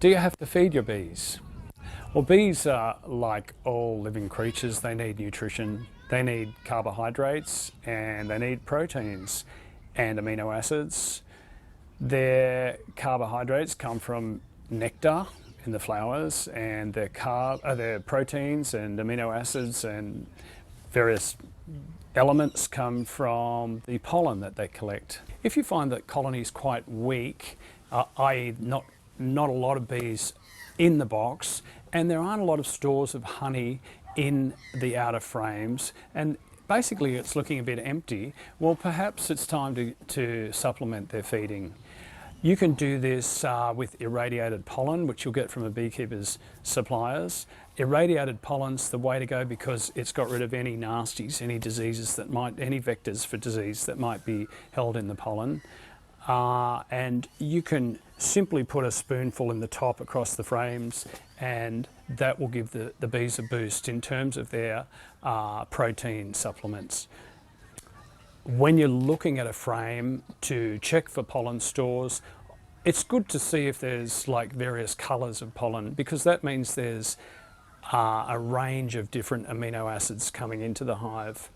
Do you have to feed your bees? Well, bees are like all living creatures. They need nutrition, they need carbohydrates, and they need proteins and amino acids. Their carbohydrates come from nectar in the flowers, and their proteins and amino acids and various elements come from the pollen that they collect. If you find that colony is quite weak, i.e. not a lot of bees in the box, and there aren't a lot of stores of honey in the outer frames, and basically it's looking a bit empty, well, perhaps it's time to supplement their feeding. You can do this with irradiated pollen, which you'll get from a beekeeper's suppliers. Irradiated pollen's the way to go because it's got rid of any nasties, any diseases any vectors for disease that might be held in the pollen. And you can simply put a spoonful in the top across the frames, and that will give the bees a boost in terms of their protein supplements. When you're looking at a frame to check for pollen stores, it's good to see if there's like various colours of pollen, because that means there's a range of different amino acids coming into the hive.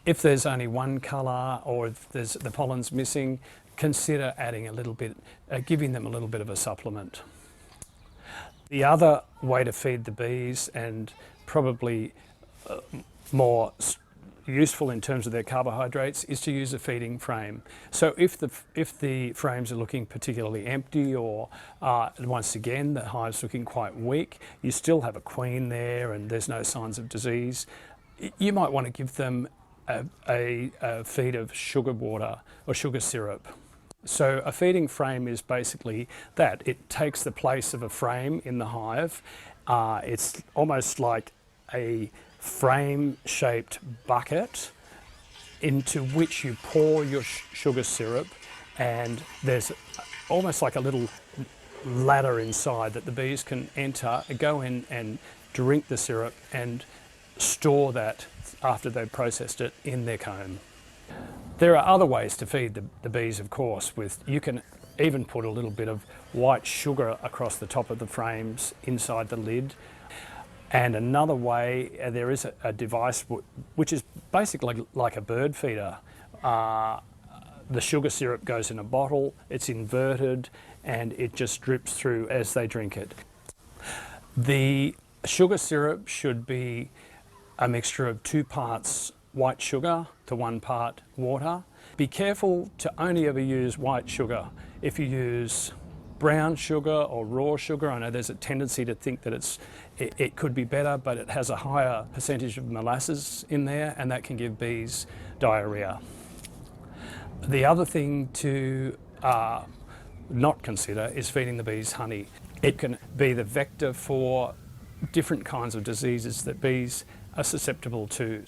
If there's only one colour, or if the pollen's missing, consider adding a little bit, giving them a little bit of a supplement. The other way to feed the bees, and probably more useful in terms of their carbohydrates, is to use a feeding frame. So if the frames are looking particularly empty, or once again the hive's looking quite weak, you still have a queen there and there's no signs of disease, you might want to give them a feed of sugar water or sugar syrup. So a feeding frame is basically that. It takes the place of a frame in the hive. It's almost like a frame-shaped bucket into which you pour your sugar syrup, and there's almost like a little ladder inside that the bees can enter, go in and drink the syrup and store that after they've processed it in their comb. There are other ways to feed the bees, of course. You can even put a little bit of white sugar across the top of the frames inside the lid. And another way, there is a device which is basically like a bird feeder. The sugar syrup goes in a bottle, it's inverted, and it just drips through as they drink it. The sugar syrup should be a mixture of 2 parts white sugar to 1 part water. Be careful to only ever use white sugar. If you use brown sugar or raw sugar, I know there's a tendency to think that it could be better, but it has a higher percentage of molasses in there, and that can give bees diarrhea. The other thing to not consider is feeding the bees honey. It can be the vector for different kinds of diseases that bees are susceptible to.